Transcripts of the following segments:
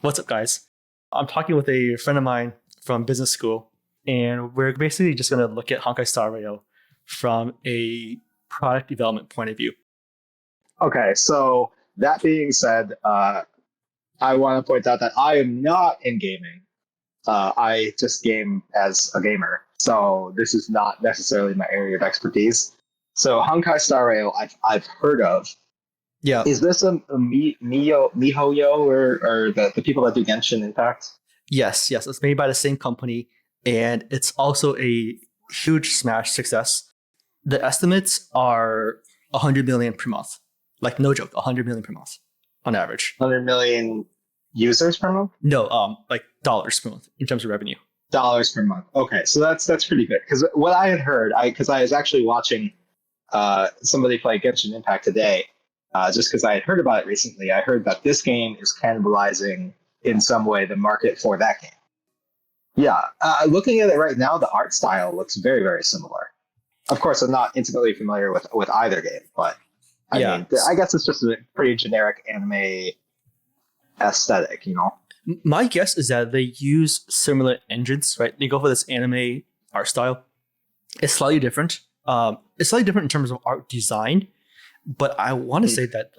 What's up, guys? I'm talking with a friend of mine from business school, and we're basically just going to look at Honkai Star Rail from a product development point of view. Okay, so that being said, I want to point out that I am not in gaming. I just game as a gamer, so this is not necessarily my area of expertise. So Honkai Star Rail, I've heard of. Yeah. Is this a MiHoYo or the people that do Genshin Impact? Yes. It's made by the same company, and it's also a huge smash success. The estimates are 100 million per month. Like, no joke, 100 million per month on average. 100 million users per month? No, like dollars per month in terms of revenue. Dollars per month. Okay, so that's pretty good. Because what I had heard, because I was actually watching somebody play Genshin Impact today, just because I had heard about it recently. I heard that this game is cannibalizing in some way the market for that game. Yeah, looking at it right now, the art style looks very, very similar. Of course, I'm not intimately familiar with either game, but I mean, I guess it's just a pretty generic anime aesthetic, you know? My guess is that they use similar engines, right? They go for this anime art style. It's slightly different. It's slightly different in terms of art design, but I want to say that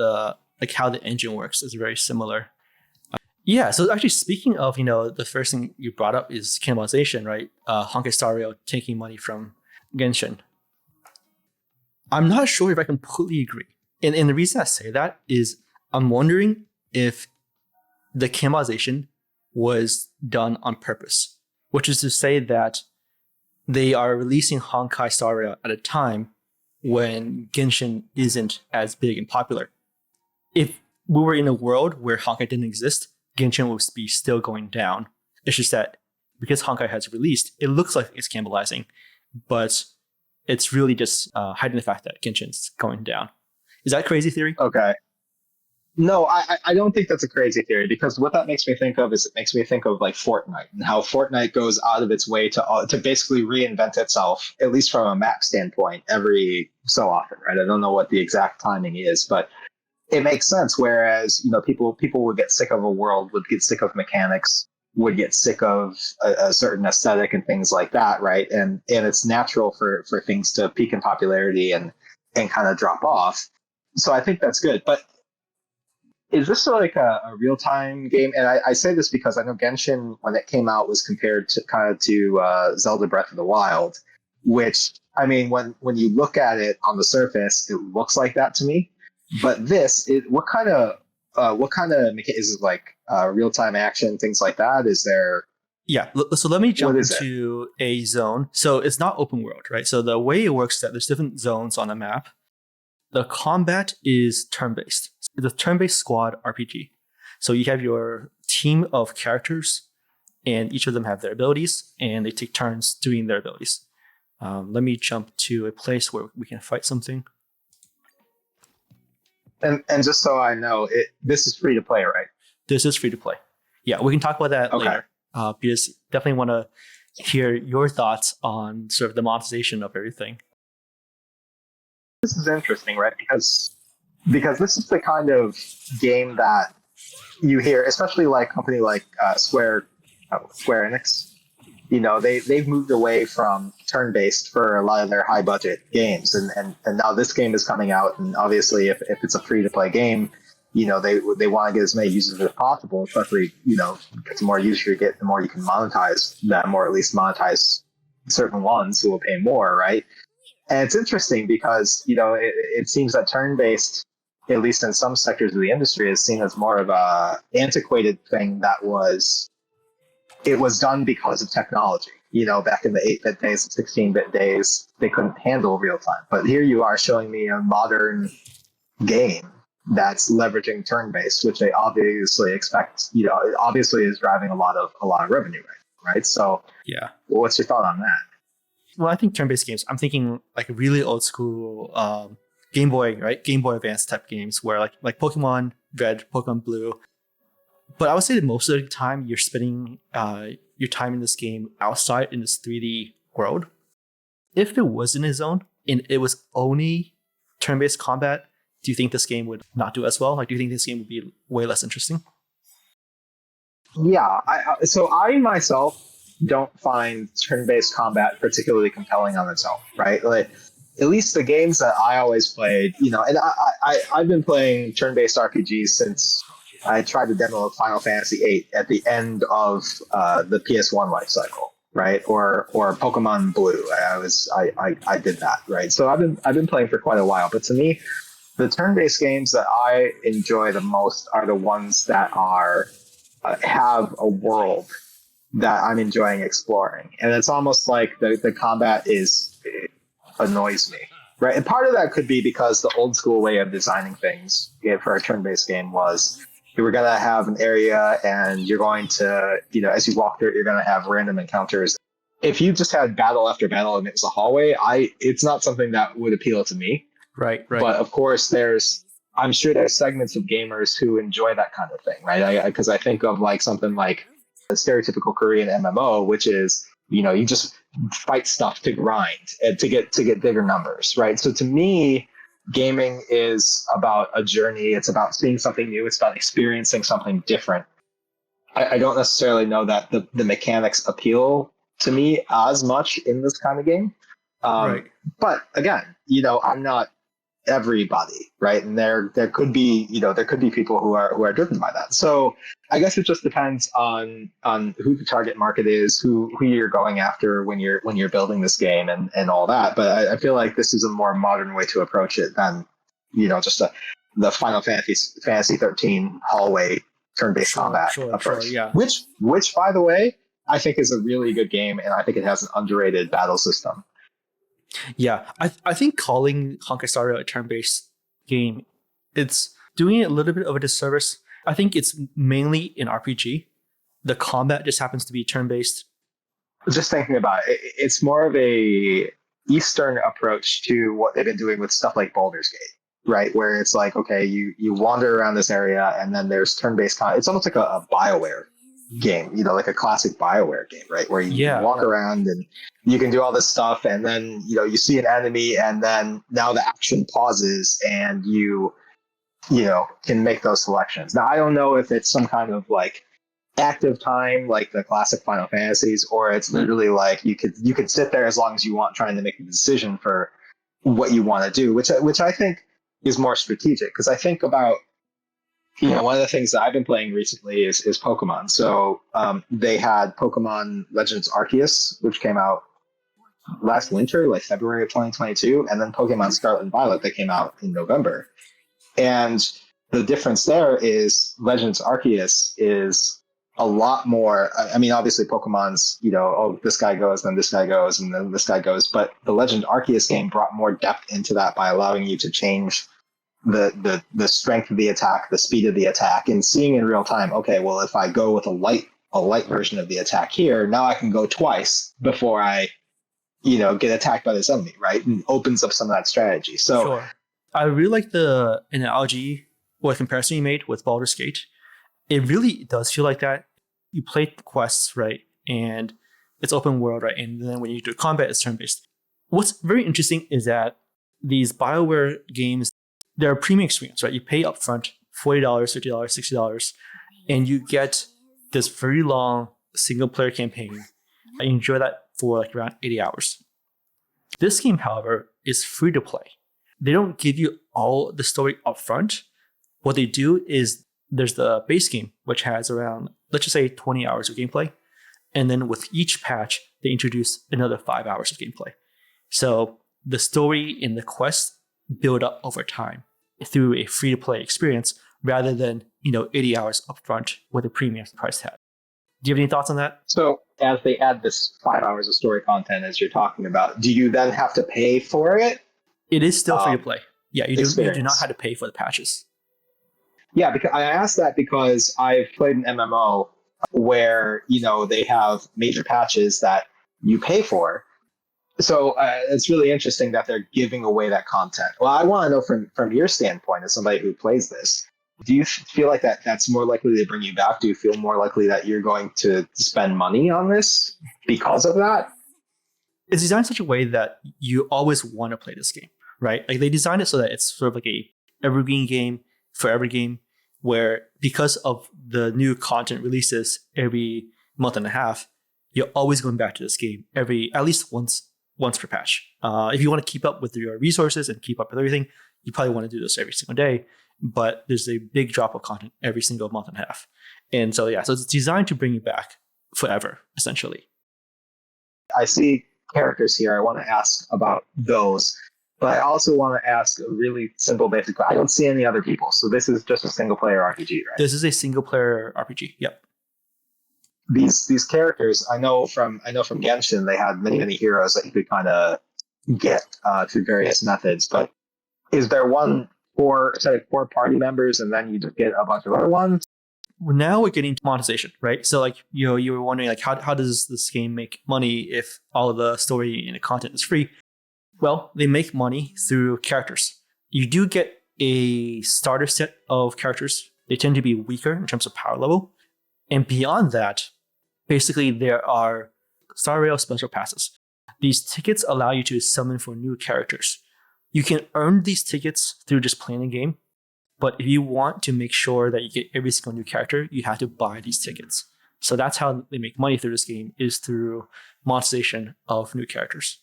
how the engine works is very similar. Yeah, so actually speaking of, the first thing you brought up is cannibalization, right? Honkai Star Rail taking money from Genshin. I'm not sure if I completely agree. And the reason I say that is I'm wondering if the cannibalization was done on purpose, which is to say that they are releasing Honkai Star Rail at a time when Genshin isn't as big and popular. If we were in a world where Honkai didn't exist, Genshin would be still going down. It's just that because Honkai has released, it looks like it's cannibalizing, but it's really just hiding the fact that Genshin's going down. Is that a crazy theory? Okay. No, I don't think that's a crazy theory, because what that makes me think of is it makes me think of like Fortnite and how Fortnite goes out of its way to basically reinvent itself, at least from a map standpoint, every so often, right? I don't know what the exact timing is, but it makes sense. Whereas, people would get sick of a world, would get sick of mechanics, would get sick of a certain aesthetic and things like that, right? And it's natural for things to peak in popularity and kind of drop off. So I think that's good. But is this like a real-time game? And I say this because I know Genshin, when it came out, was compared to Zelda Breath of the Wild, which, I mean, when you look at it on the surface, it looks like that to me. But what kind of is it, like real-time action, things like that? Is there? Yeah, so let me jump into a zone. So it's not open world, right? So the way it works is that there's different zones on the map. The combat is turn-based. It's a turn-based squad RPG. So you have your team of characters, and each of them have their abilities, and they take turns doing their abilities. Let me jump to a place where we can fight something. And just so I know, this is free to play, right? This is free to play. Yeah, we can talk about that later. Because definitely want to hear your thoughts on sort of the monetization of everything. This is interesting, right? Because this is the kind of game that you hear, especially like a company like Square Enix. They've moved away from turn-based for a lot of their high-budget games, and now this game is coming out, and obviously, if it's a free-to-play game, they want to get as many users as possible, especially because the more users you get, the more you can monetize them, or at least monetize certain ones who will pay more, right? And it's interesting because, it seems that turn-based, at least in some sectors of the industry, is seen as more of a antiquated thing it was done because of technology. Back in the 8-bit days, 16-bit days, they couldn't handle real time. But here you are showing me a modern game that's leveraging turn-based, which they obviously expect, it obviously is driving a lot of revenue, right? So yeah, what's your thought on that? Well, I think turn-based games, I'm thinking like really old school Game Boy, right? Game Boy Advance type games where like Pokemon Red, Pokemon Blue. But I would say that most of the time you're spending your time in this game outside in this 3D world. If it wasn't a zone and it was only turn-based combat, do you think this game would not do as well? Like, do you think this game would be way less interesting? Yeah, so I myself don't find turn-based combat particularly compelling on its own, right? Like, at least the games that I always played, and I've been playing turn-based RPGs since I tried to demo Final Fantasy VIII at the end of the PS1 life cycle, right? Or Pokemon Blue. I did that, right? So I've been playing for quite a while, but to me, the turn-based games that I enjoy the most are the ones that are have a world that I'm enjoying exploring, and it's almost like the combat annoys me, right? And part of that could be because the old school way of designing things for a turn-based game was you were going to have an area, and you're going to, as you walk through it, you're going to have random encounters. If you just had battle after battle and it was a hallway, it's not something that would appeal to me. Right. But of course, I'm sure there's segments of gamers who enjoy that kind of thing, right? Because I think of like something like a stereotypical Korean MMO, which is, you just fight stuff to grind and to get bigger numbers, right? So to me, gaming is about a journey. It's about seeing something new. It's about experiencing something different. I don't necessarily know that the mechanics appeal to me as much in this kind of game. Right. But again, I'm not everybody, right? And there could be people who are driven by that. So I guess it just depends on who the target market is, who you're going after when you're building this game and all that. But I feel like this is a more modern way to approach it than just the Final Fantasy 13 hallway turn-based combat approach. Yeah. Which by the way, I think is a really good game, and I think it has an underrated battle system. Yeah, I think calling Honkai Star Rail a turn-based game, it's doing it a little bit of a disservice. I think it's mainly an RPG. The combat just happens to be turn-based. Just thinking about it, it's more of a Eastern approach to what they've been doing with stuff like Baldur's Gate, right? Where it's like, okay, you wander around this area, and then there's turn-based combat. It's almost like a BioWare game, like a classic BioWare game, right? Where you walk around and you can do all this stuff, and then you see an enemy, and then now the action pauses, and you can make those selections. Now I don't know if it's some kind of like active time like the classic Final Fantasies, or it's literally like you could sit there as long as you want trying to make a decision for what you want to do, which I think is more strategic, because I think about one of the things that I've been playing recently is Pokemon. So they had Pokemon Legends Arceus, which came out last winter, like February of 2022, and then Pokemon Scarlet and Violet that came out in November. And the difference there is Legends Arceus is a lot more. I mean, obviously Pokemon's, this guy goes, then this guy goes, and then this guy goes. But the Legend Arceus game brought more depth into that by allowing you to change the strength of the attack, the speed of the attack, and seeing in real time, okay, well, if I go with a light version of the attack here, now I can go twice before I, get attacked by this enemy, right? And opens up some of that strategy. So sure. I really like the analogy or comparison you made with Baldur's Gate. It really does feel like that. You play quests, right? And it's open world, right? And then when you do combat, it's turn-based. What's very interesting is that these BioWare games, they're a premium experience, right? You pay upfront $40, $50, $60, and you get this very long single-player campaign. I enjoy that for like around 80 hours. This game, however, is free to play. They don't give you all the story upfront. What they do is there's the base game, which has around, let's just say 20 hours of gameplay. And then with each patch, they introduce another 5 hours of gameplay. So the story and the quest build up over time through a free-to-play experience rather than 80 hours upfront with a premium price tag. Do you have any thoughts on that? So as they add this 5 hours of story content, as you're talking about, do you then have to pay for it? It is still free to play. Yeah, you do not have to pay for the patches. Yeah, because I asked that because I've played an MMO where they have major patches that you pay for. So it's really interesting that they're giving away that content. Well, I want to know from your standpoint as somebody who plays this, do you feel like that's more likely to bring you back? Do you feel more likely that you're going to spend money on this because of that? It's designed in such a way that you always want to play this game, right? Like they designed it so that it's sort of like a evergreen game, forever game, where because of the new content releases every month and a half, you're always going back to this game at least once per patch. If you want to keep up with your resources and keep up with everything, you probably want to do this every single day. But there's a big drop of content every single month and a half. And so, so it's designed to bring you back forever, essentially. I see characters here. I want to ask about those. But I also want to ask a really simple basic question. I don't see any other people. So this is just a single player RPG, right? This is a single player RPG. Yep. These characters, I know from Genshin, they had many heroes that you could kind of get through various methods. But is there one set of core party members, and then you just get a bunch of other ones? Now we're getting to monetization, right? So like you were wondering like how does this game make money if all of the story and the content is free? Well, they make money through characters. You do get a starter set of characters. They tend to be weaker in terms of power level. And beyond that, basically there are Star Rail special passes. These tickets allow you to summon for new characters. You can earn these tickets through just playing the game, but if you want to make sure that you get every single new character, you have to buy these tickets. So that's how they make money through this game, is through monetization of new characters.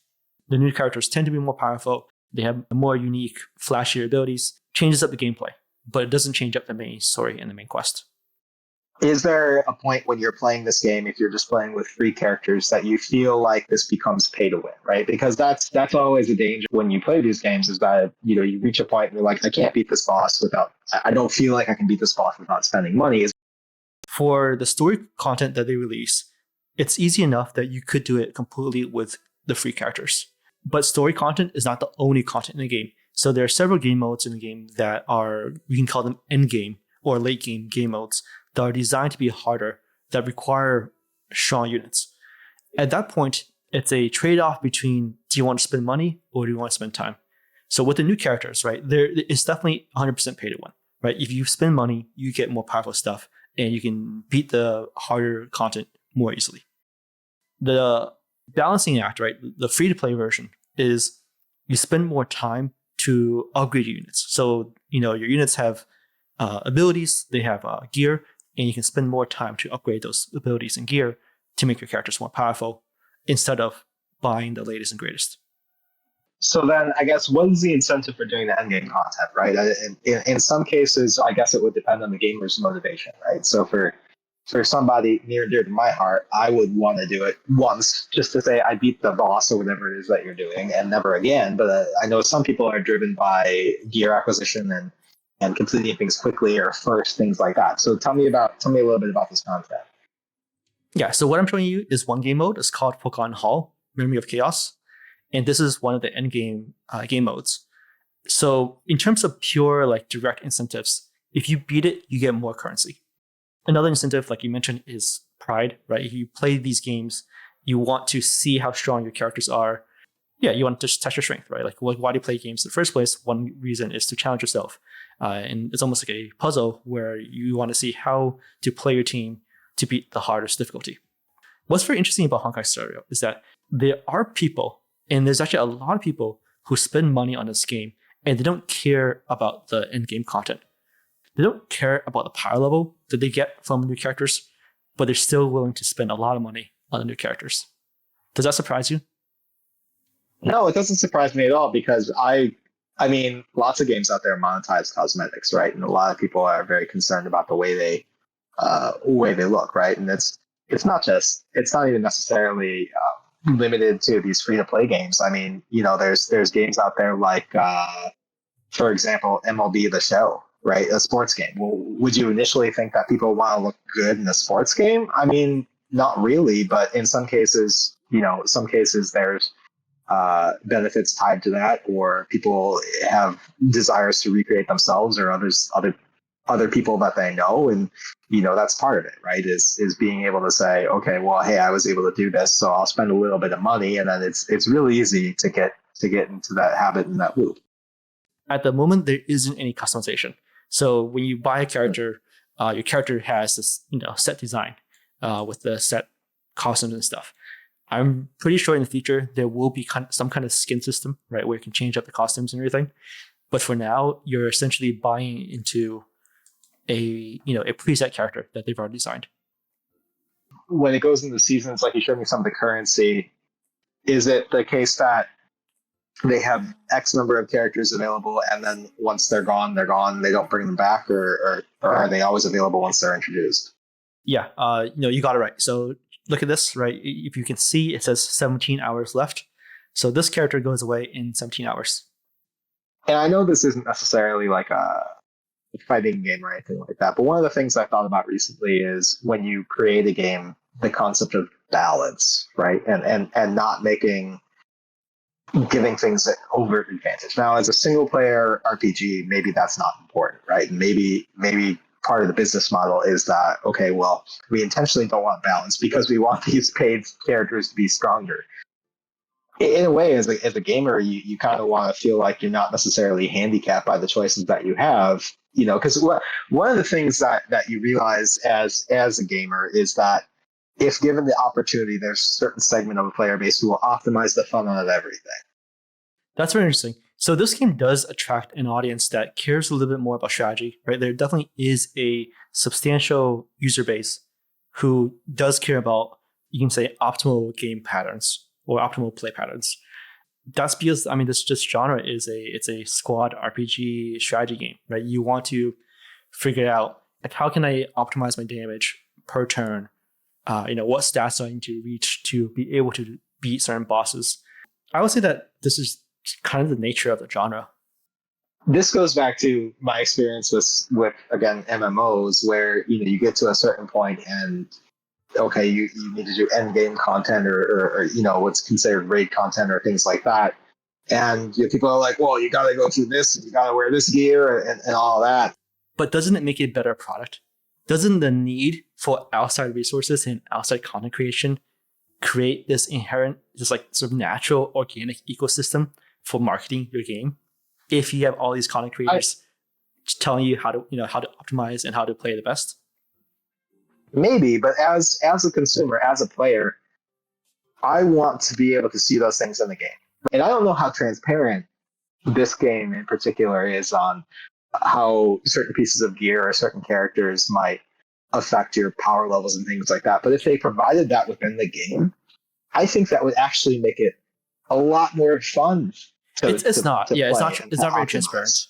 The new characters tend to be more powerful. They have more unique, flashier abilities, changes up the gameplay, but it doesn't change up the main story and the main quest. Is there a point when you're playing this game, if you're just playing with free characters, that you feel like this becomes pay to win, right? Because that's always a danger when you play these games, is that you reach a point and you're like, I can't beat this boss I don't feel like I can beat this boss without spending money. For the story content that they release, it's easy enough that you could do it completely with the free characters. But story content is not the only content in the game. So there are several game modes in the game that we can call them end game or late game modes, that are designed to be harder, that require strong units. At that point, it's a trade-off between, do you want to spend money or do you want to spend time? So with the new characters, right, it's definitely 100% pay to win, right? If you spend money, you get more powerful stuff and you can beat the harder content more easily. The balancing act, right, the free-to-play version is you spend more time to upgrade your units. So, your units have abilities, they have gear, and you can spend more time to upgrade those abilities and gear to make your characters more powerful instead of buying the latest and greatest. So then I guess what is the incentive for doing the endgame content, right? In some cases, I guess it would depend on the gamer's motivation, right? So for somebody near and dear to my heart, I would want to do it once just to say I beat the boss or whatever it is that you're doing and never again. But I know some people are driven by gear acquisition and completing things quickly or first, things like that. So tell me a little bit about this content. Yeah, so what I'm showing you is one game mode. It's called Pokemon Hall, Memory of Chaos. And this is one of the end game game modes. So in terms of pure direct incentives, if you beat it, you get more currency. Another incentive, like you mentioned, is pride, right? If you play these games, you want to see how strong your characters are. Yeah, you want to test your strength, right? Like, why do you play games in the first place? One reason is to challenge yourself. And it's almost like a puzzle where you want to see how to play your team to beat the hardest difficulty. What's very interesting about Honkai Star Rail is that there are people, and there's actually a lot of people who spend money on this game, and they don't care about the end game content. They don't care about the power level that they get from new characters, but they're still willing to spend a lot of money on the new characters. Does that surprise you? No, it doesn't surprise me at all, because I mean, lots of games out there monetize cosmetics, right? And a lot of people are very concerned about the way they look, right? And it's not even necessarily limited to these free to play games. I mean, there's games out there like, for example, MLB The Show, right? A sports game. Well, would you initially think that people want to look good in a sports game? I mean, not really, but in some cases, there's benefits tied to that, or people have desires to recreate themselves or other people that they know, and that's part of it, right? Is being able to say, okay, well, hey, I was able to do this, so I'll spend a little bit of money, and then it's really easy to get into that habit and that loop. At the moment, there isn't any customization. So when you buy a character, your character has this set design with the set costumes and stuff. I'm pretty sure in the future there will be some kind of skin system, right, where you can change up the costumes and everything. But for now, you're essentially buying into a preset character that they've already designed. When it goes into seasons, like you showed me some of the currency, is it the case that they have X number of characters available, and then once they're gone, they don't bring them back, or are they always available once they're introduced? Yeah, you got it right. So look at this, right? If you can see, it says 17 hours left. So this character goes away in 17 hours. And I know this isn't necessarily like a fighting game or anything like that, but one of the things I thought about recently is when you create a game, the concept of balance, right? And not giving things an overt advantage. Now, as a single player RPG, maybe that's not important, right? Maybe part of the business model is that, okay, well, we intentionally don't want balance because we want these paid characters to be stronger. In a way, as a gamer, you kind of want to feel like you're not necessarily handicapped by the choices that you have, because one of the things that you realize as a gamer is that if given the opportunity, there's a certain segment of a player base who will optimize the fun out of everything. That's very interesting. So this game does attract an audience that cares a little bit more about strategy, right? There definitely is a substantial user base who does care about, you can say, optimal game patterns or optimal play patterns. That's because, this genre it's a squad RPG strategy game, right? You want to figure out, like, how can I optimize my damage per turn? What stats do I need to reach to be able to beat certain bosses? I would say that this is kind of the nature of the genre. This goes back to my experience with again, MMOs, where you get to a certain point and okay, you need to do end game content or what's considered raid content or things like that. And people are like, well, you got to go through this, and you got to wear this gear and all that. But doesn't it make it a better product? Doesn't the need for outside resources and outside content creation create this inherent, just like sort of natural organic ecosystem for marketing your game? If you have all these content creators telling you how to optimize and how to play the best. Maybe, but as a consumer, as a player, I want to be able to see those things in the game. And I don't know how transparent this game in particular is on how certain pieces of gear or certain characters might affect your power levels and things like that. But if they provided that within the game, I think that would actually make it a lot more fun. It's not very transparent.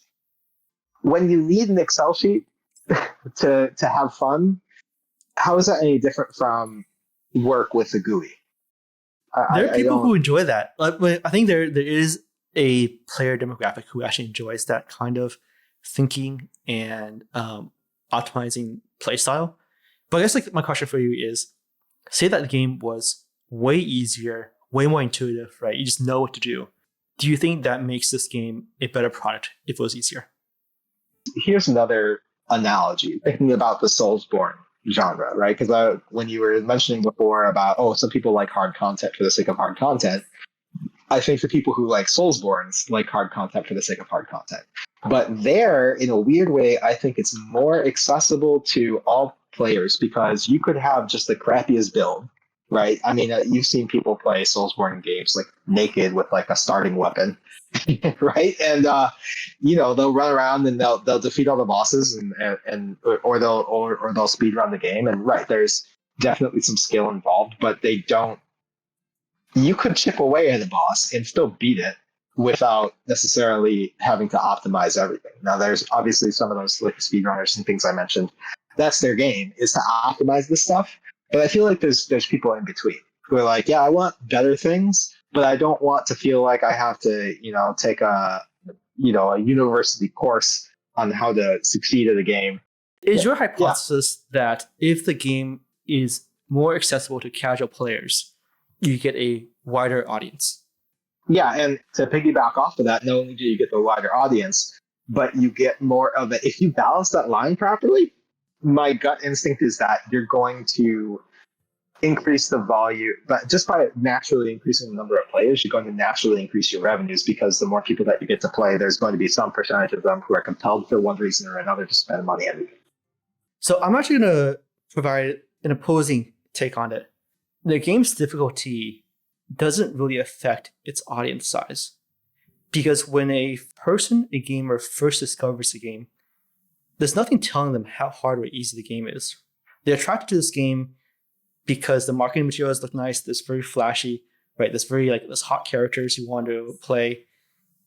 When you need an Excel sheet to have fun, how is that any different from work with the GUI? There are people who enjoy that. I think there is a player demographic who actually enjoys that kind of thinking and optimizing playstyle. But I guess, like, my question for you is, say that the game was way easier, way more intuitive, right? You just know what to do. Do you think that makes this game a better product if it was easier? Here's another analogy, thinking about the Soulsborne genre, right? Because when you were mentioning before about, some people like hard content for the sake of hard content, I think the people who like Soulsborns like hard content for the sake of hard content. But there, in a weird way, I think it's more accessible to all players because you could have just the crappiest build, right? I mean, you've seen people play Soulsborne games like naked with like a starting weapon, right? And they'll run around and they'll defeat all the bosses or they'll speed run the game. And right, there's definitely some skill involved, but they don't. You could chip away at a boss and still beat it without necessarily having to optimize everything. Now, there's obviously some of those like speedrunners and things I mentioned. That's their game, is to optimize this stuff. But I feel like there's people in between who are like, yeah, I want better things, but I don't want to feel like I have to, take a university course on how to succeed at a game. Is your hypothesis that if the game is more accessible to casual players, you get a wider audience? Yeah, and to piggyback off of that, not only do you get the wider audience, but you get more of it. If you balance that line properly, my gut instinct is that you're going to increase the volume, but just by naturally increasing the number of players, you're going to naturally increase your revenues because the more people that you get to play, there's going to be some percentage of them who are compelled for one reason or another to spend money on it. So I'm actually going to provide an opposing take on it. The game's difficulty doesn't really affect its audience size. Because when a gamer first discovers the game, there's nothing telling them how hard or easy the game is. They're attracted to this game because the marketing materials look nice. This very flashy, right? This very like this hot characters you want to play,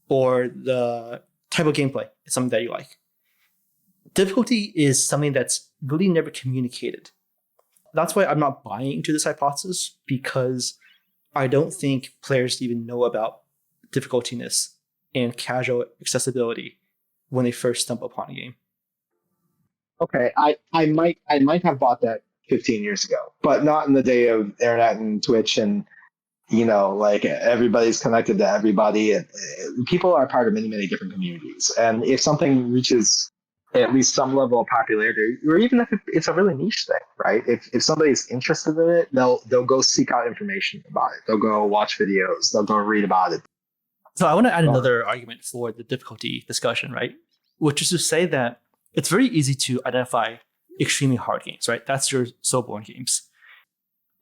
or the type of gameplay is something that you like. Difficulty is something that's really never communicated. That's why I'm not buying into this hypothesis, because I don't think players even know about difficultiness and casual accessibility when they first stumble upon a game. Okay, I might have bought that 15 years ago, but not in the day of internet and Twitch and like everybody's connected to everybody, and people are part of many different communities. And if something reaches at least some level of popularity, or even if it's a really niche thing, right? If somebody's interested in it, they'll go seek out information about it. They'll go watch videos. They'll go read about it. So I want to add another argument for the difficulty discussion, right? Which is to say that it's very easy to identify extremely hard games, right? That's your Soulborn games.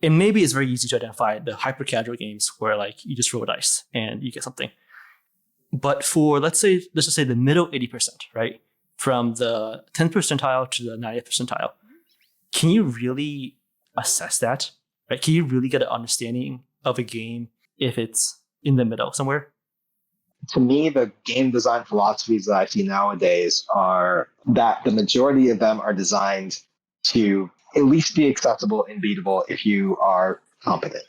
And maybe it's very easy to identify the hyper casual games where like you just roll dice and you get something. But for let's just say the middle 80%, right? From the 10th percentile to the 90th percentile, can you really assess that? Right? Can you really get an understanding of a game if it's in the middle somewhere? To me, the game design philosophies that I see nowadays are that the majority of them are designed to at least be accessible and beatable if you are competent.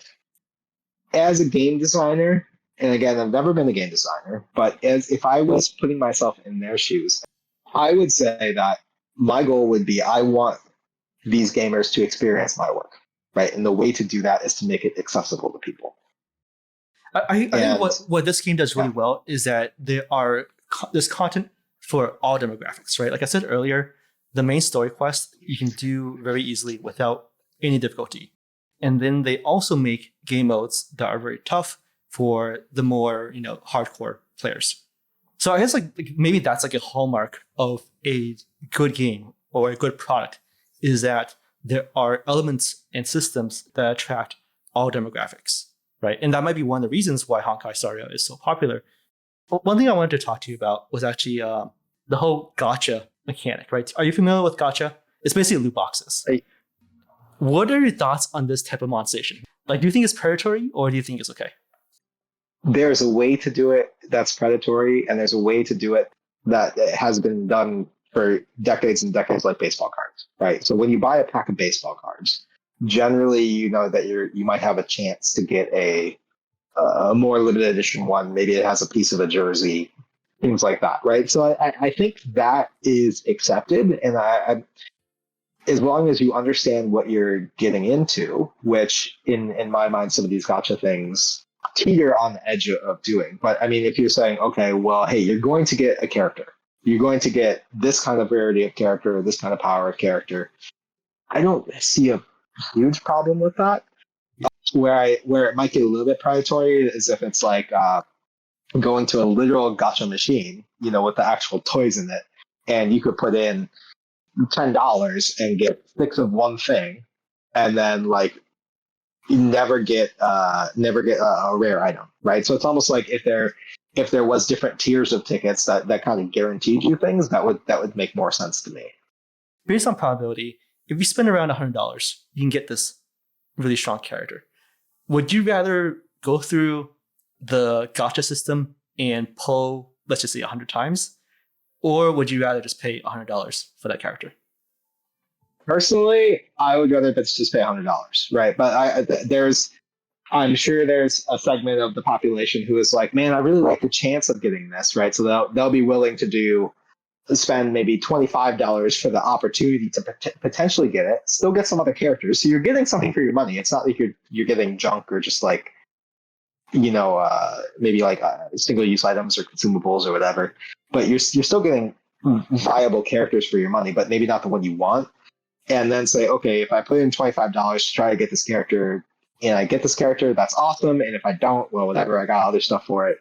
As a game designer, and again, I've never been a game designer, but as if I was putting myself in their shoes, I would say that my goal would be I want these gamers to experience my work, right? And the way to do that is to make it accessible to people. I think what this game does really well is that there's content for all demographics, right? Like I said earlier, the main story quest you can do very easily without any difficulty. And then they also make game modes that are very tough for the more, hardcore players. So I guess like maybe that's like a hallmark of a good game or a good product, is that there are elements and systems that attract all demographics, right? And that might be one of the reasons why Honkai Star Rail is so popular. But one thing I wanted to talk to you about was actually the whole gacha mechanic, right? Are you familiar with gacha? It's basically loot boxes. What are your thoughts on this type of monetization? Like, do you think it's predatory or do you think it's okay? There's a way to do it that's predatory, and there's a way to do it that has been done for decades and decades, like baseball cards, right? So when you buy a pack of baseball cards, generally you know that you might have a chance to get a more limited edition one. Maybe it has a piece of a jersey, things like that, right? So I think that is accepted, and I as long as you understand what you're getting into, which in my mind, some of these gacha things teeter on the edge of doing. But I mean, if you're saying, okay, well, hey, you're going to get a character, you're going to get this kind of rarity of character, this kind of power of character, I don't see a huge problem with that. Where it might get a little bit predatory is if it's like going to a literal gacha machine, with the actual toys in it, and you could put in $10 and get 6 of one thing, and then like you never get a rare item, right? So it's almost like if there was different tiers of tickets that kind of guaranteed you things, that would make more sense to me. Based on probability, if you spend around $100, you can get this really strong character. Would you rather go through the gacha system and pull, let's just say 100 times, or would you rather just pay $100 for that character? Personally, I would rather just pay $100, right? But I'm sure there's a segment of the population who is like, man, I really like the chance of getting this, right? So they'll be willing to spend maybe $25 for the opportunity to potentially get it, still get some other characters. So you're getting something for your money. It's not like you're getting junk or just like, maybe like single-use items or consumables or whatever. But you're still getting viable characters for your money, but maybe not the one you want. And then say, okay, if I put in $25 to try to get this character, and I get this character, that's awesome. And if I don't, well, whatever, I got other stuff for it.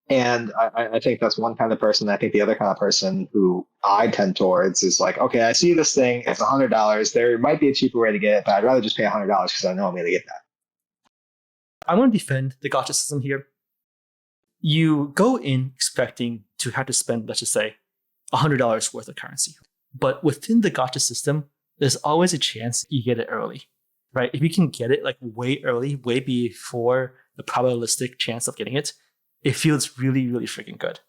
And I think that's one kind of person. I think the other kind of person who I tend towards is like, okay, I see this thing, it's $100. There might be a cheaper way to get it, but I'd rather just pay $100 because I know I'm going to get that. I want to defend the gacha system here. You go in expecting to have to spend, let's just say, $100 worth of currency. But within the gacha system, there's always a chance you get it early, right? If you can get it like way early, way before the probabilistic chance of getting it, it feels really, really freaking good.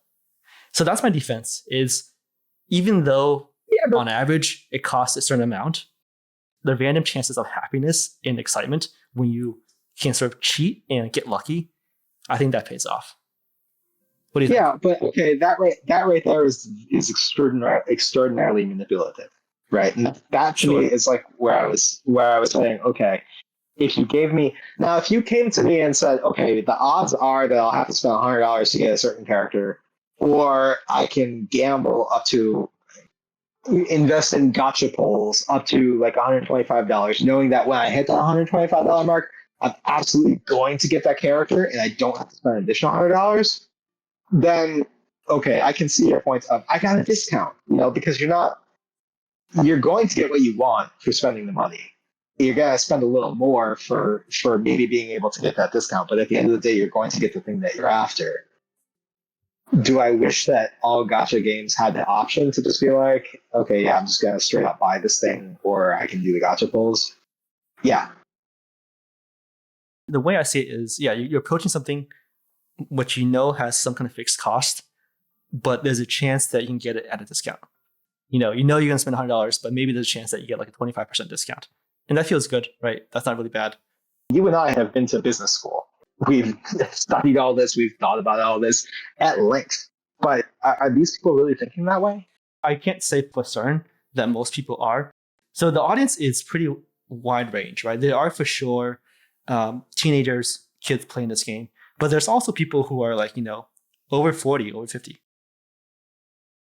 So that's my defense is even though on average it costs a certain amount, the random chances of happiness and excitement when you can sort of cheat and get lucky, I think that pays off. What do you think? Yeah, but okay, that right there is extraordinarily manipulative, right? And that to me is like where I was saying, okay, if you gave me now, if you came to me and said, okay, the odds are that I'll have to spend $100 to get a certain character, or I can gamble up to invest in gacha pulls up to like $125, knowing that when I hit the $125 mark, I'm absolutely going to get that character and I don't have to spend an additional $100, then okay, I can see your point of I got a discount, because you're going to get what you want for spending the money. You're gonna spend a little more for maybe being able to get that discount, but at the end of the day, you're going to get the thing that you're after. Do I wish that all gacha games had the option to just be like, okay, yeah, I'm just gonna straight up buy this thing, or I can do the gacha pulls? Yeah. The way I see it is, yeah, you're approaching something which has some kind of fixed cost, but there's a chance that you can get it at a discount. You're going to spend $100, but maybe there's a chance that you get like a 25% discount. And that feels good, right? That's not really bad. You and I have been to business school. We've studied all this. We've thought about all this at length. But are these people really thinking that way? I can't say for certain that most people are. So the audience is pretty wide range, right? There are for sure teenagers, kids playing this game. But there's also people who are like, over 40, over 50.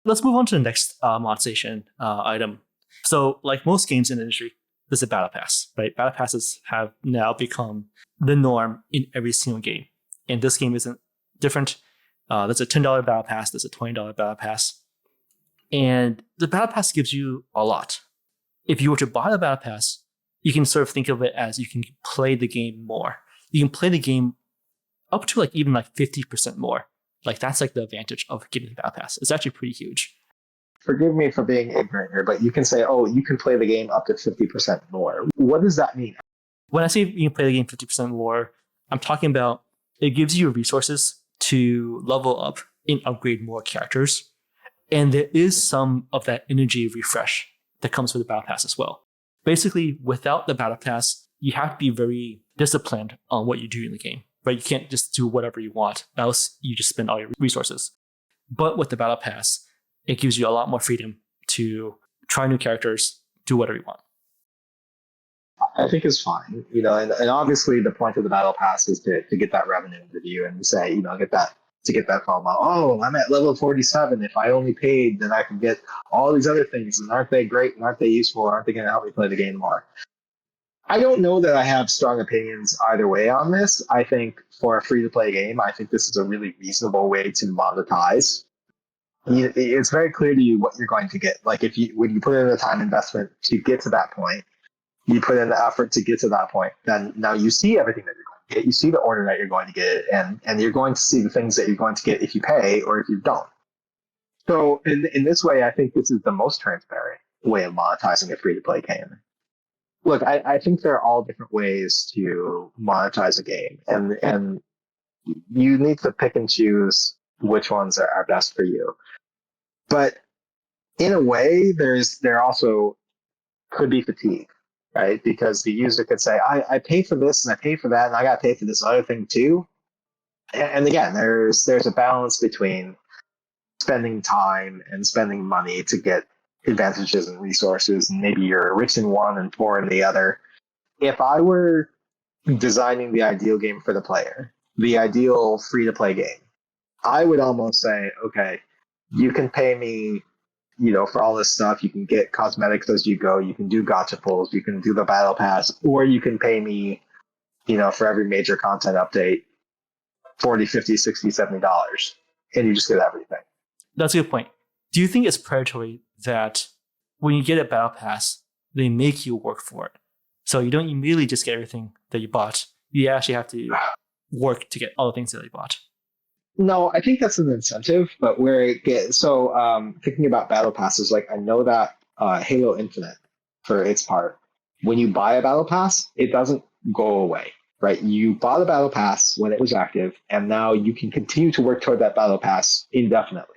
Let's move on to the next monetization item. So like most games in the industry, there's a battle pass, right? Battle passes have now become the norm in every single game. And this game isn't different. There's a $10 battle pass. There's a $20 battle pass. And the battle pass gives you a lot. If you were to buy the battle pass, you can sort of think of it as you can play the game more. You can play the game up to like even like 50% more. Like that's like the advantage of getting the battle pass. It's actually pretty huge. Forgive me for being ignorant here, but you can say, oh, you can play the game up to 50% more. What does that mean? When I say you can play the game 50% more, I'm talking about it gives you resources to level up and upgrade more characters. And there is some of that energy refresh that comes with the battle pass as well. Basically, without the battle pass, you have to be very disciplined on what you do in the game. Right? You can't just do whatever you want, else you just spend all your resources. But with the battle pass, it gives you a lot more freedom to try new characters, do whatever you want. I think it's fine, and obviously the point of the battle pass is to get that revenue into you and say, get that FOMO. Oh, I'm at level 47. If I only paid, then I can get all these other things. And aren't they great? And aren't they useful? Aren't they going to help me play the game more? I don't know that I have strong opinions either way on this. I think for a free-to-play game, I think this is a really reasonable way to monetize. It's very clear to you what you're going to get. Like when you put in the time investment to get to that point, you put in the effort to get to that point, then now you see everything that you're going to get. You see the order that you're going to get, and you're going to see the things that you're going to get if you pay or if you don't. So in this way, I think this is the most transparent way of monetizing a free-to-play game. Look, I think there are all different ways to monetize a game, and you need to pick and choose which ones are best for you. But in a way, there also could be fatigue, right? Because the user could say, I pay for this and I pay for that, and I got to pay for this other thing too. And again, there's a balance between spending time and spending money to get advantages and resources, and maybe you're rich in one and poor in the other. If I were designing the ideal game for the player, the ideal free-to-play game, I would almost say, okay, you can pay me, for all this stuff. You can get cosmetics as you go. You can do gacha pulls. You can do the battle pass, or you can pay me, for every major content update, $40, $50, $60, $70, and you just get everything. That's a good point. Do you think it's predatory that when you get a battle pass, they make you work for it? So you don't immediately just get everything that you bought. You actually have to work to get all the things that you bought. No, I think that's an incentive, but where it gets so thinking about battle passes, like I know that Halo Infinite, for its part, when you buy a battle pass, it doesn't go away, right? You bought a battle pass when it was active, and now you can continue to work toward that battle pass indefinitely.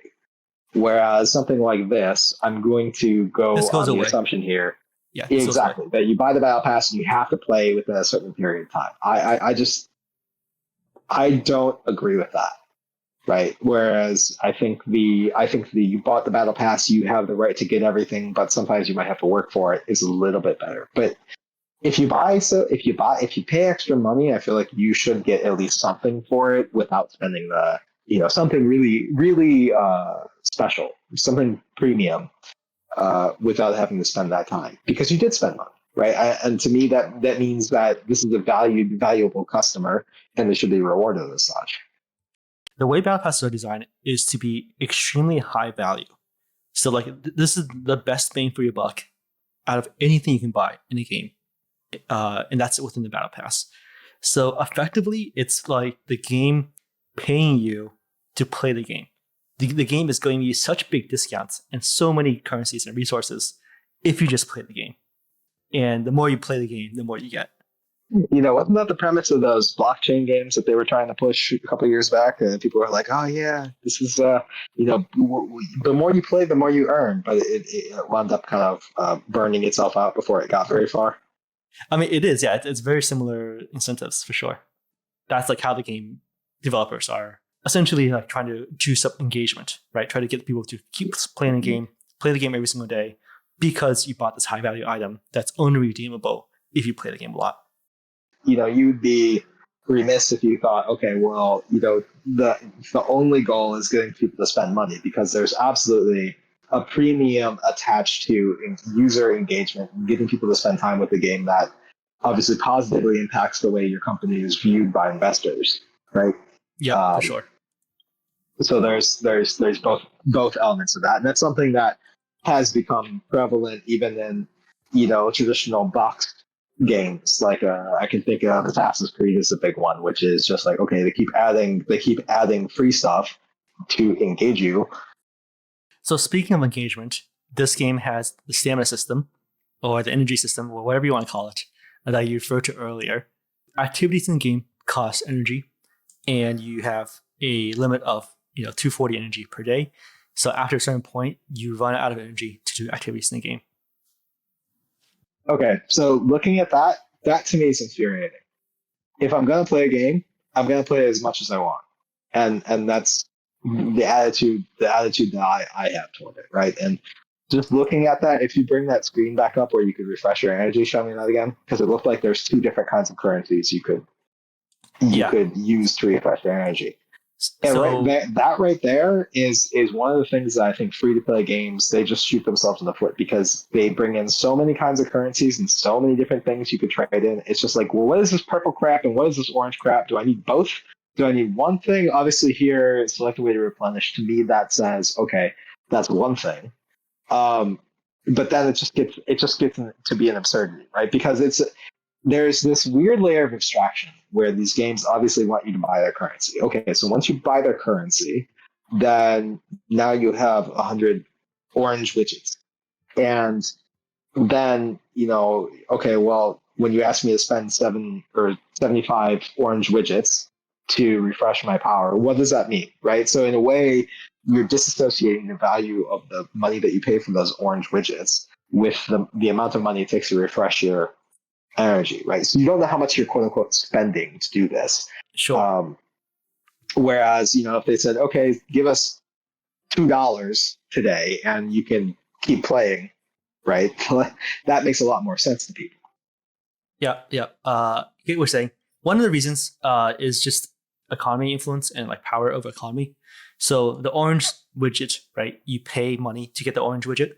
Whereas something like this, I'm going to This go goes on the away. assumption here Yeah, this goes away. exactly that you buy the battle pass and you have to play within a certain period of time. I just I don't agree with that, right? Whereas I think the you bought the battle pass, you have the right to get everything, but sometimes you might have to work for it is a little bit better. But if you pay extra money, I feel like you should get at least something for it without spending the something really special, something premium, without having to spend that time because you did spend money, right? And to me, that means that this is a valuable customer, and they should be rewarded as such. The way battle passes are designed is to be extremely high value. So like this is the best bang for your buck out of anything you can buy in a game, and that's within the battle pass. So effectively, it's like the game paying you to play the game. The game is going to you such big discounts and so many currencies and resources if you just play the game. And the more you play the game, the more you get. Wasn't that the premise of those blockchain games that they were trying to push a couple of years back? And people were like, "Oh yeah, this is the more you play, the more you earn." But it wound up kind of burning itself out before it got very far. I mean, it is, yeah. It's very similar incentives for sure. That's like how the game developers are essentially like trying to juice up engagement, right? Try to get people to keep playing the game, play the game every single day because you bought this high value item that's only redeemable if you play the game a lot. You'd be remiss if you thought, okay, well, the only goal is getting people to spend money because there's absolutely a premium attached to user engagement and getting people to spend time with the game that obviously positively impacts the way your company is viewed by investors, right? Yeah, for Um, sure. so there's both elements of that, and that's something that has become prevalent even in traditional boxed games. Like I can think of Assassin's Creed as a big one, which is just like okay, they keep adding free stuff to engage you. So speaking of engagement, this game has the stamina system or the energy system or whatever you want to call it that you referred to earlier. Activities in the game cost energy, and you have a limit of 240 energy per day. So after a certain point, you run out of energy to do activities in the game. Okay, so looking at that to me is infuriating. If I'm gonna play a game, I'm gonna play as much as I want, and that's the attitude that I have toward it, right? And just looking at that, if you bring that screen back up where you could refresh your energy, show me that again, because it looked like there's two different kinds of currencies you Yeah. could use to refresh your energy. And right So there, that right there is one of the things that I think free to play games they just shoot themselves in the foot because they bring in so many kinds of currencies and so many different things you could trade in. It's just like, well, what is this purple crap and what is this orange crap? Do I need both? Do I need one thing? Obviously, here select a way to replenish. To me, that says okay, that's one thing. But then it just gets to be an absurdity, right? Because there's this weird layer of abstraction where these games obviously want you to buy their currency. Okay, so once you buy their currency, then now you have 100 orange widgets. And then, okay, well, when you ask me to spend 75 orange widgets to refresh my power, what does that mean, right? So in a way, you're disassociating the value of the money that you pay for those orange widgets with the amount of money it takes to refresh your energy, right? So you don't know how much you're quote unquote spending to do this. sure. Um, whereas, if they said, okay, give us $2 today and you can keep playing, right? That makes a lot more sense to people. Yeah, yeah. Get what we're saying. One of the reasons is just economy influence and like power of economy. So the orange widget, right? You pay money to get the orange widget,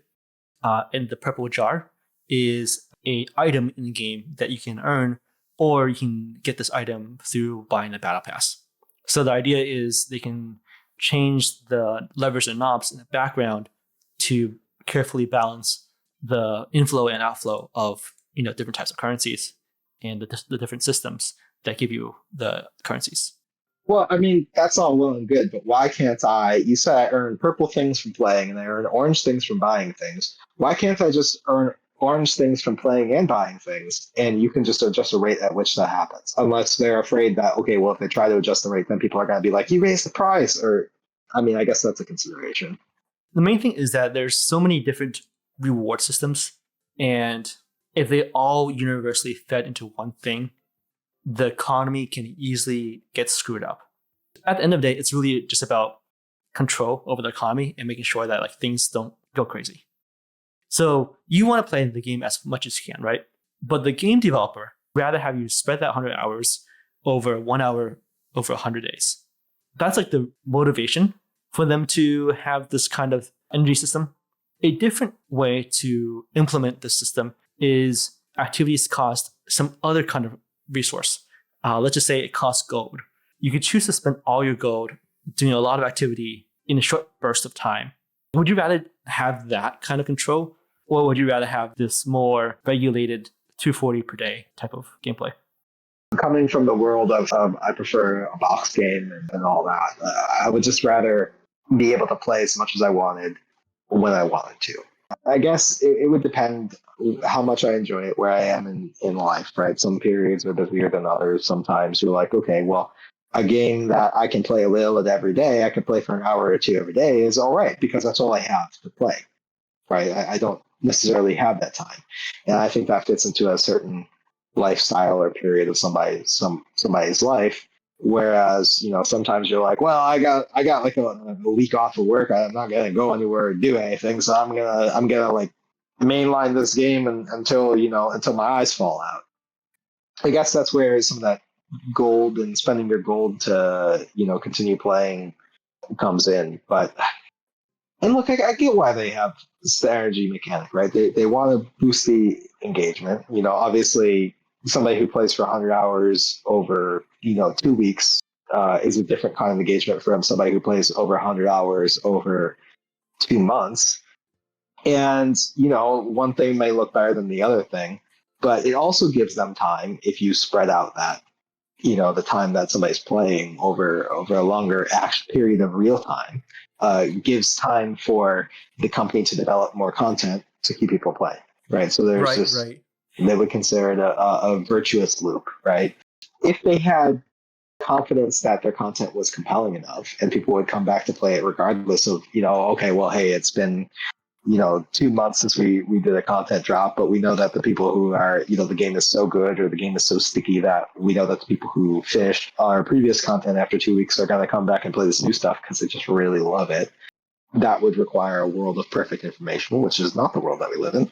and the purple jar is a item in the game that you can earn, or you can get this item through buying a battle pass. So the idea is they can change the levers and knobs in the background to carefully balance the inflow and outflow of different types of currencies and the different systems that give you the currencies. Well, I mean, that's all well and good, but why can't I? You said I earn purple things from playing and I earn orange things from buying things. Why can't I just earn orange things from playing and buying things? And you can just adjust the rate at which that happens. Unless they're afraid that, okay, well, if they try to adjust the rate, then people are going to be like, you raised the price. Or, I mean, I guess that's a consideration. The main thing is that there's so many different reward systems, and if they all universally fed into one thing, the economy can easily get screwed up. At the end of the day, it's really just about control over the economy and making sure that like things don't go crazy. So you want to play the game as much as you can, right? But the game developer rather have you spread that 100 hours over 1 hour over 100 days. That's like the motivation for them to have this kind of energy system. A different way to implement the system is activities cost some other kind of resource. Let's just say it costs gold. You could choose to spend all your gold doing a lot of activity in a short burst of time. Would you rather have that kind of control, or would you rather have this more regulated 240 per day type of gameplay? Coming from the world of I prefer a box game and all that, I would just rather be able to play as much as I wanted when I wanted to. I guess it would depend how much I enjoy it, where I am in life, right? Some periods are busier than others. Sometimes you're like, okay, well, a game that I can play a little bit every day, I can play for an hour or two every day is all right because that's all I have to play, right? I don't necessarily have that time. And I think that fits into a certain lifestyle or period of somebody's life. Whereas, sometimes you're like, well, I got like a week off of work. I'm not gonna go anywhere or do anything, so I'm gonna like mainline this game until my eyes fall out. I guess that's where some of that gold and spending your gold to continue playing comes in. But and look, I get why they have this energy mechanic, right? They want to boost the engagement. Obviously, somebody who plays for 100 hours over 2 weeks is a different kind of engagement from somebody who plays over 100 hours over 2 months. And one thing may look better than the other thing, but it also gives them time if you spread out that the time that somebody's playing over a longer period of real time. Gives time for the company to develop more content to keep people playing, right? So there's Right. they would consider it a virtuous loop, right? If they had confidence that their content was compelling enough and people would come back to play it regardless of, okay, well, hey, it's been 2 months since we did a content drop, but we know that the people who are, the game is so good or the game is so sticky that we know that the people who finished our previous content after 2 weeks are going to come back and play this new stuff because they just really love it. That would require a world of perfect information, which is not the world that we live in.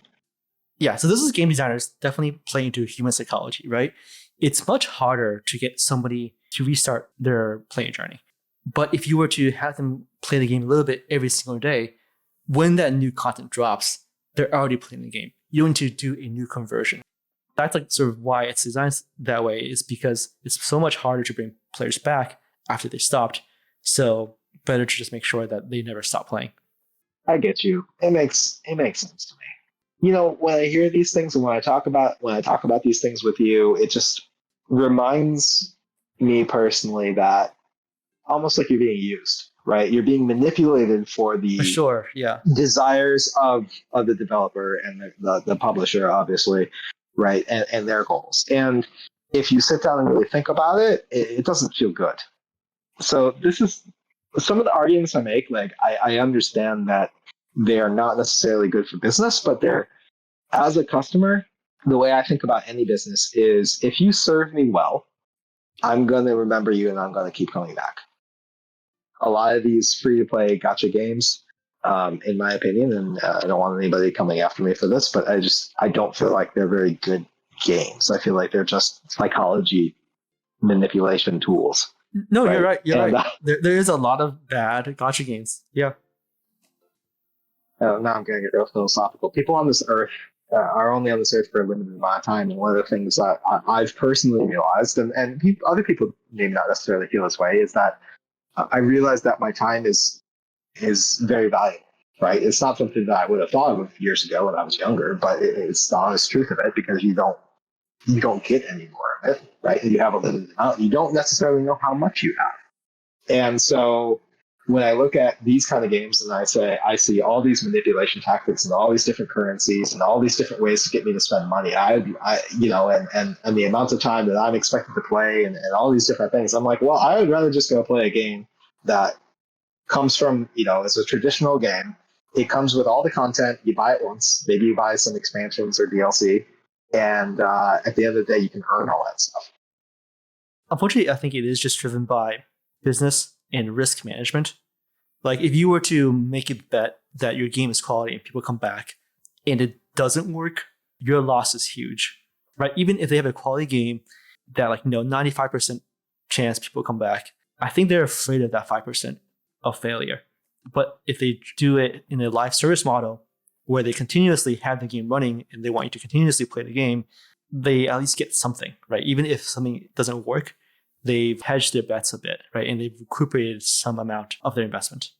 Yeah, so this is game designers definitely playing into human psychology, right? It's much harder to get somebody to restart their playing journey. But if you were to have them play the game a little bit every single day, when that new content drops, they're already playing the game. You don't need to do a new conversion. That's like sort of why it's designed that way, is because it's so much harder to bring players back after they stopped. So better to just make sure that they never stop playing. I get you. It makes sense to me. When I hear these things and when I talk about these things with you, it just reminds me personally that almost like you're being used, right? You're being manipulated for the For sure, yeah. desires of the developer and the publisher, obviously, right? And their goals. And if you sit down and really think about it, it doesn't feel good. So this is some of the arguments I make. Like I understand that they are not necessarily good for business, but they're, as a customer, the way I think about any business is if you serve me well, I'm going to remember you and I'm going to keep coming back. A lot of these free-to-play gacha games, in my opinion, and I don't want anybody coming after me for this, but I don't feel like they're very good games. I feel like they're just psychology manipulation tools. No, right? you're right. You're And, right. There is a lot of bad gacha games. Yeah. Now I'm going to get real philosophical. People on this earth are only on this earth for a limited amount of time, and one of the things that I've personally realized, and other people may not necessarily feel this way, is that I realized that my time is very valuable. Right? It's not something that I would have thought of years ago when I was younger, but it's the honest truth of it because you don't get any more of it, right? And you have a limited amount. You don't necessarily know how much you have. And so when I look at these kind of games and I see all these manipulation tactics and all these different currencies and all these different ways to get me to spend money, and the amount of time that I'm expected to play and all these different things, I'm like, well, I would rather just go play a game that comes from, it's a traditional game. It comes with all the content. You buy it once. Maybe you buy some expansions or DLC. And at the end of the day, you can earn all that stuff. Unfortunately, I think it is just driven by business and risk management. Like if you were to make a bet that your game is quality and people come back and it doesn't work, your loss is huge, right? Even if they have a quality game that 95% chance people come back, I think they're afraid of that 5% of failure. But if they do it in a live service model where they continuously have the game running and they want you to continuously play the game, they at least get something, right? Even if something doesn't work, they've hedged their bets a bit, right? And they've recuperated some amount of their investment.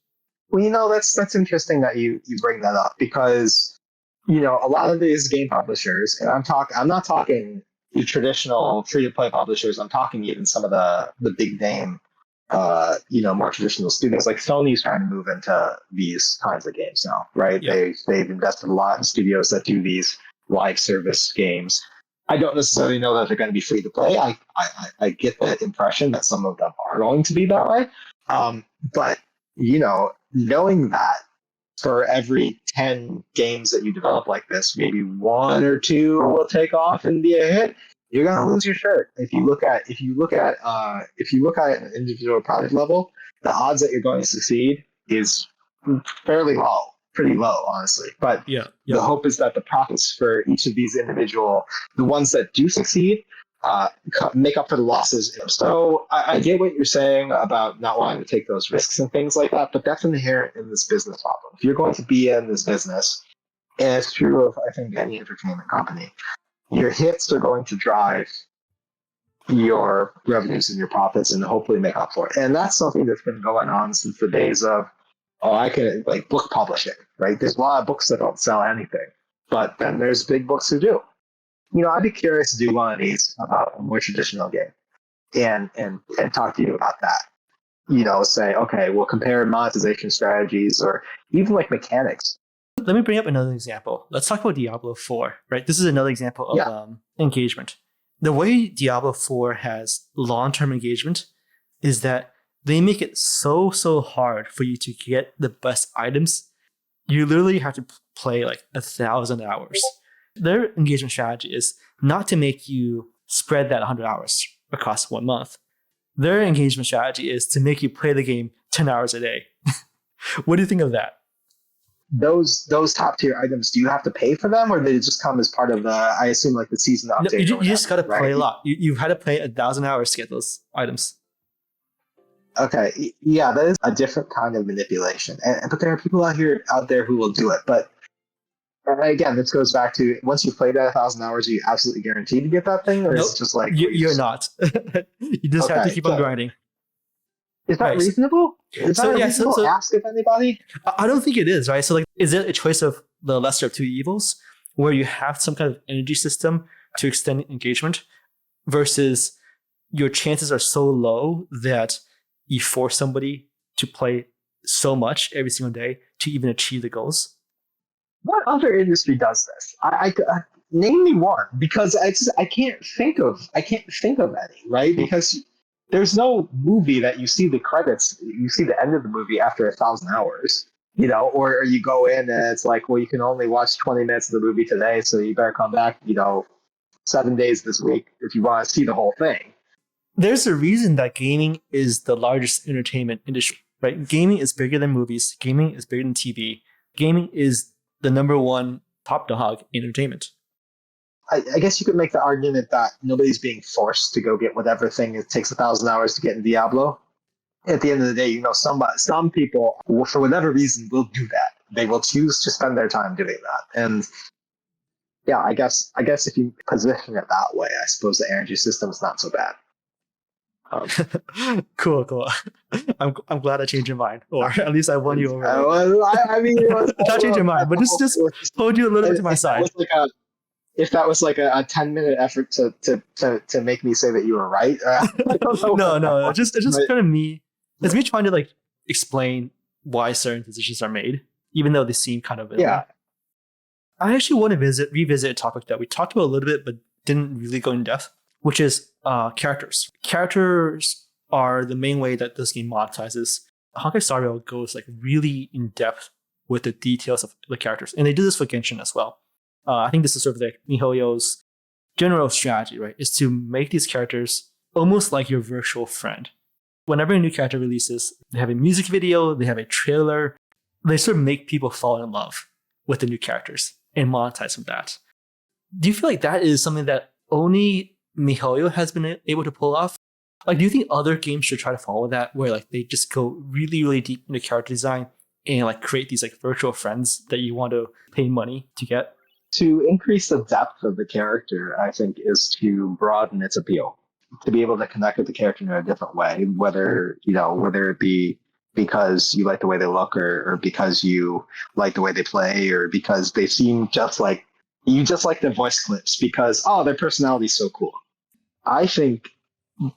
Well, that's interesting that you bring that up because, a lot of these game publishers, and I'm not talking the traditional free-to-play publishers, I'm talking even some of the big name, more traditional studios, like Sony's trying to move into these kinds of games now, right? Yep. They've invested a lot in studios that do these live service games. I don't necessarily know that they're going to be free to play. I get the impression that some of them are going to be that way. But, knowing that for every 10 games that you develop like this, maybe one or two will take off and be a hit, you're going to lose your shirt. If you look at an individual product level, the odds that you're going to succeed is fairly low. Pretty low, honestly. But the hope is that the profits for each of these individual, the ones that do succeed, make up for the losses. So I get what you're saying about not wanting to take those risks and things like that, but that's inherent in this business model. If you're going to be in this business, and it's true of, I think, any entertainment company, your hits are going to drive your revenues and your profits and hopefully make up for it. And that's something that's been going on since the days of, I can book publishing, right? There's a lot of books that don't sell anything, but then there's big books who do. I'd be curious to do one of these about a more traditional game and talk to you about that. Say, okay, we'll compare monetization strategies or even mechanics. Let me bring up another example. Let's talk about Diablo 4, right? This is another example of engagement. The way Diablo 4 has long-term engagement is that they make it so hard for you to get the best items. You literally have to play 1,000 hours. Their engagement strategy is not to make you spread that 100 hours across 1 month. Their engagement strategy is to make you play the game 10 hours a day. What do you think of that? Those top tier items, do you have to pay for them, or do they just come as part of I assume the season update? No, you just got to play a lot. You've had to play 1,000 hours to get those items. Okay, yeah, that is a different kind of manipulation, but there are people out there who will do it. But again, this goes back to once you've played that 1,000 hours, are you absolutely guaranteed to get that thing, or is it just you're not? You just have to keep on grinding. Is that reasonable? Is that reasonable ask of anybody? I don't think it is, right? So is it a choice of the lesser of two evils, where you have some kind of energy system to extend engagement, versus your chances are so low that you force somebody to play so much every single day to even achieve the goals? What other industry does this? I name me one, because I can't think of any, right? Because there's no movie that you see the credits, you see the end of the movie after 1,000 hours, or you go in and it's well, you can only watch 20 minutes of the movie today, so you better come back, 7 days this week if you want to see the whole thing. There's a reason that gaming is the largest entertainment industry, right? Gaming is bigger than movies. Gaming is bigger than TV. Gaming is the number one top dog in entertainment. I guess you could make the argument that nobody's being forced to go get whatever thing it takes 1,000 hours to get in Diablo. At the end of the day, some people, for whatever reason, will do that. They will choose to spend their time doing that. And yeah, I guess if you position it that way, I suppose the energy system is not so bad. Cool. I'm glad I changed your mind, or at least I won you over. I mean, not change your mind, but just hold you a little bit to my side. If that was a 10-minute effort to make me say that you were right, I don't know. No, it's just kind of me It's me trying to like explain why certain decisions are made, even though they seem kind of vanilla. Yeah. I actually want to revisit a topic that we talked about a little bit, but didn't really go in depth, which is characters. Characters are the main way that this game monetizes. Honkai Star Rail goes like really in depth with the details of the characters, and they do this for Genshin as well. I think this is sort of like miHoYo's general strategy, right? Is to make these characters almost like your virtual friend. Whenever a new character releases, they have a music video, they have a trailer, they sort of make people fall in love with the new characters and monetize from that. Do you feel like that is something that only miHoYo has been able to pull off? Like, do you think other games should try to follow that, where like they just go really, really deep into character design and like create these like virtual friends that you want to pay money to get? To increase the depth of the character, I think, is to broaden its appeal. To be able to connect with the character in a different way, whether it be because you like the way they look, or because you like the way they play, or because they seem just like you just like their voice clips because their personality is so cool. I think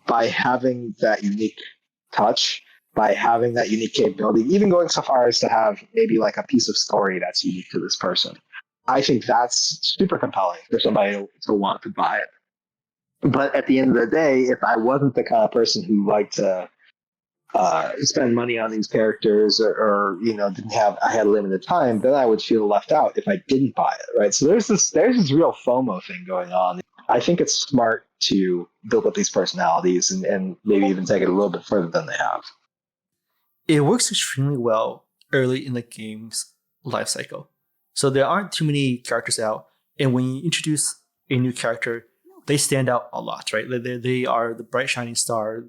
by having that unique touch, by having that unique capability, even going so far as to have maybe like a piece of story that's unique to this person, I think that's super compelling for somebody to want to buy it. But at the end of the day, if I wasn't the kind of person who liked to spend money on these characters, or I had limited time, then I would feel left out if I didn't buy it, right? So there's this real FOMO thing going on. I think it's smart to build up these personalities and maybe even take it a little bit further than they have. It works extremely well early in the game's life cycle. So there aren't too many characters out, and when you introduce a new character, they stand out a lot, right? They are the bright shining star.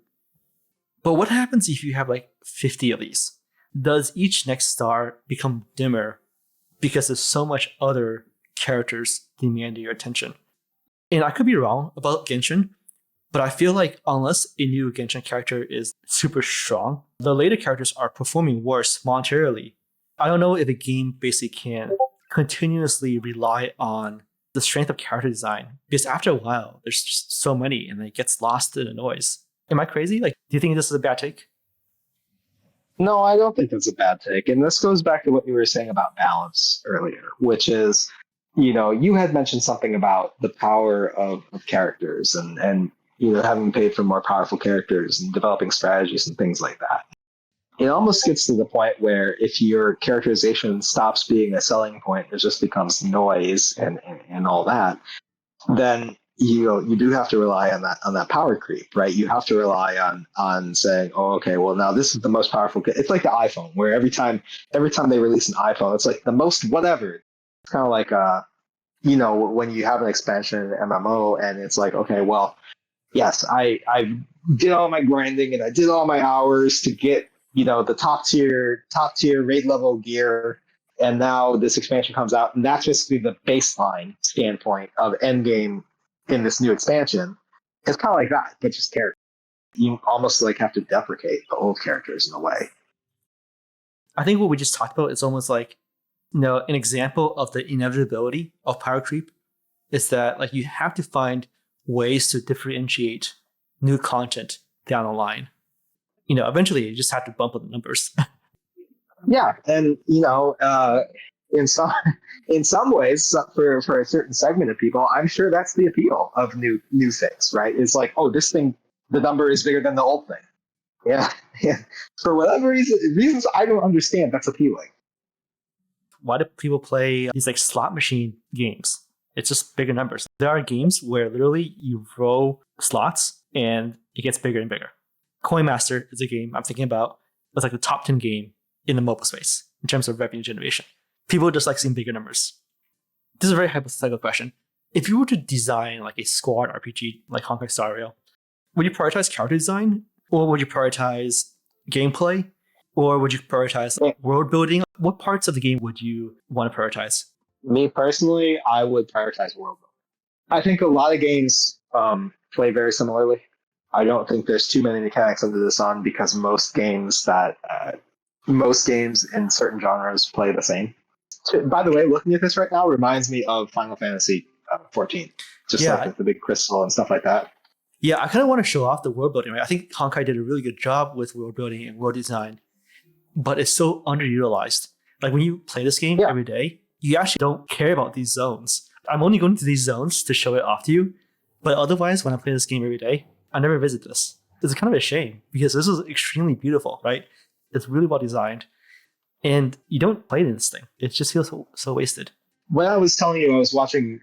But what happens if you have like 50 of these? Does each next star become dimmer because there's so much other characters demanding your attention? And I could be wrong about Genshin, but I feel like unless a new Genshin character is super strong, the later characters are performing worse monetarily. I don't know if a game basically can continuously rely on the strength of character design, because after a while, there's just so many and it gets lost in the noise. Am I crazy? Like, do you think this is a bad take? No, I don't think that's a bad take. And this goes back to what you were saying about balance earlier, which is, you had mentioned something about the power of characters and having paid for more powerful characters and developing strategies and things like that. It almost gets to the point where if your characterization stops being a selling point, it just becomes noise and all that, then you do have to rely on that power creep, right? You have to rely on saying, oh, okay, well, now this is the most powerful. It's like the iPhone, where every time they release an iPhone, it's like the most whatever. It's kind of like when you have an expansion MMO and it's like, okay, well, yes, I did all my grinding and I did all my hours to get the top tier raid level gear, and now this expansion comes out, and that's basically the baseline standpoint of endgame in this new expansion. It's kind of like that, but just character. You almost like have to deprecate the old characters in a way. I think what we just talked about is almost like, an example of the inevitability of power creep is that like you have to find ways to differentiate new content down the line. Eventually you just have to bump up the numbers. Yeah, and in some ways, for a certain segment of people, I'm sure that's the appeal of new things, right? It's like, oh, this thing, the number is bigger than the old thing. Yeah. For whatever reasons I don't understand, that's appealing. Why do people play these like slot machine games? It's just bigger numbers. There are games where literally you roll slots and it gets bigger and bigger. Coin Master is a game I'm thinking about. It's like the top 10 game in the mobile space in terms of revenue generation. People just like seeing bigger numbers. This is a very hypothetical question. If you were to design like a squad RPG like Honkai Star Rail, would you prioritize character design, or would you prioritize gameplay, or would you prioritize world building? What parts of the game would you want to prioritize? Me personally, I would prioritize world building. I think a lot of games play very similarly. I don't think there's too many mechanics under the sun, because most games in certain genres play the same. By the way, looking at this right now reminds me of Final Fantasy 14, just like with the big crystal and stuff like that. Yeah, I kind of want to show off the world building, right? I think Honkai did a really good job with world building and world design, but it's so underutilized. Like when you play this game Yeah. every day, you actually don't care about these zones. I'm only going to these zones to show it off to you, but otherwise, when I play this game every day, I never visit this. It's kind of a shame because this is extremely beautiful, right? It's really well designed, and you don't play this thing. It just feels so wasted. When I was telling you I was watching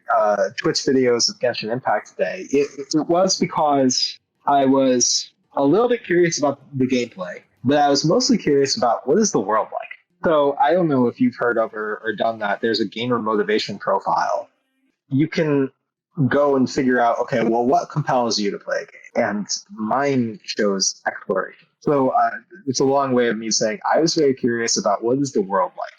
Twitch videos of Genshin Impact today, it was because I was a little bit curious about the gameplay, but I was mostly curious about what is the world like. So I don't know if you've heard of or done that. There's a gamer motivation profile. You can go and figure out, okay, well, what compels you to play a game? And mine shows exploration. So it's a long way of me saying I was very curious about what is the world like.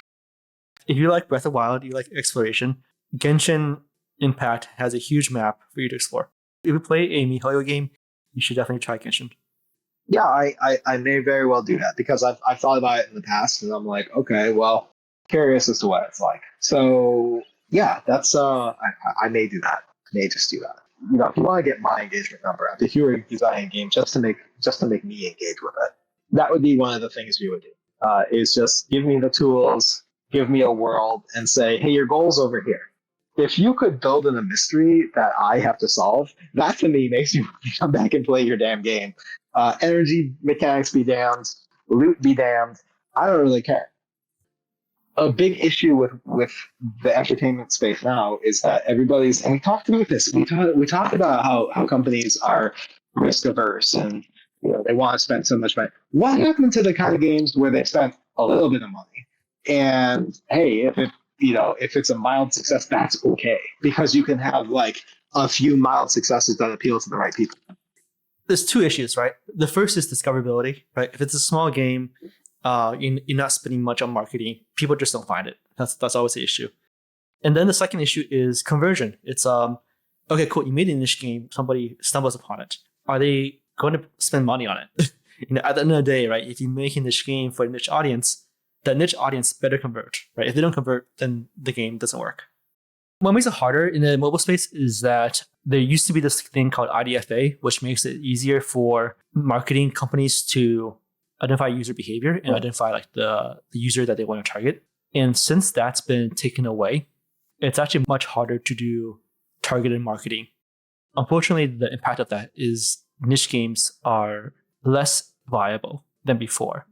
If you like Breath of the Wild, you like exploration, Genshin Impact has a huge map for you to explore. If you play a MiHoYo game, you should definitely try Genshin. Yeah, I may very well do that because I've thought about it in the past and I'm like, okay, well, curious as to what it's like. So yeah, that's I may do that. I may just do that. You know, if you want to get my engagement number up, if you were designing a game just to make me engage with it, that would be one of the things we would do. Is just give me the tools, give me a world, and say, hey, your goal's over here. If you could build in a mystery that I have to solve, that to me makes you come back and play your damn game. Energy mechanics be damned, loot be damned. I don't really care. A big issue with the entertainment space now is that everybody's, and we talked about this. We talked about how companies are risk averse and they want to spend so much money. What happened to the kind of games where they spent a little bit of money and hey, if it's a mild success, that's okay because you can have like a few mild successes that appeal to the right people. There's two issues, right? The first is discoverability, right? If it's a small game, you're not spending much on marketing, people just don't find it. That's always the issue. And then the second issue is conversion. It's okay, cool. You made a niche game. Somebody stumbles upon it. Are they going to spend money on it? At the end of the day, right? If you make a niche game for a niche audience, that niche audience better convert, right? If they don't convert, then the game doesn't work. What makes it harder in the mobile space is that there used to be this thing called IDFA, which makes it easier for marketing companies to identify user behavior and identify like the user that they want to target. And since that's been taken away, it's actually much harder to do targeted marketing. Unfortunately, the impact of that is niche games are less viable than before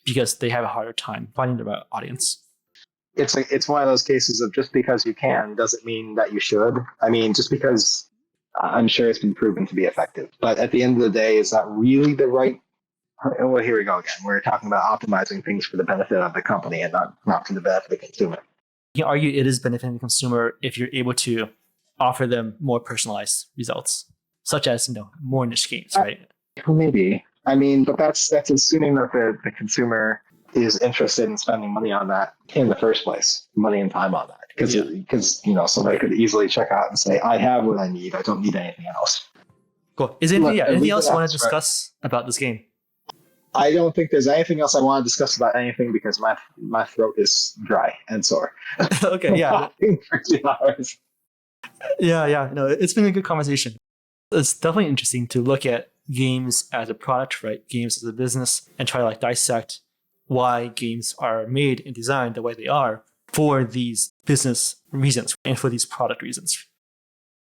because they have a harder time finding the right audience. It's one of those cases of just because you can doesn't mean that you should. I mean, just because I'm sure it's been proven to be effective, but at the end of the day, is that really the right? Well, here we go again. We're talking about optimizing things for the benefit of the company and not for the benefit of the consumer. You can argue it is benefiting the consumer if you're able to offer them more personalized results, such as more niche games, right? Well, maybe. I mean, but that's assuming that the consumer is interested in spending money on that in the first place, money and time on that, because somebody could easily check out and say, I have what I need. I don't need anything else. Cool. Is there anything else you want to discuss about this game? I don't think there's anything else I want to discuss about anything because my throat is dry and sore. Okay, yeah. For 2 hours. Yeah. No, it's been a good conversation. It's definitely interesting to look at games as a product, right? Games as a business, and try to dissect why games are made and designed the way they are for these business reasons and for these product reasons.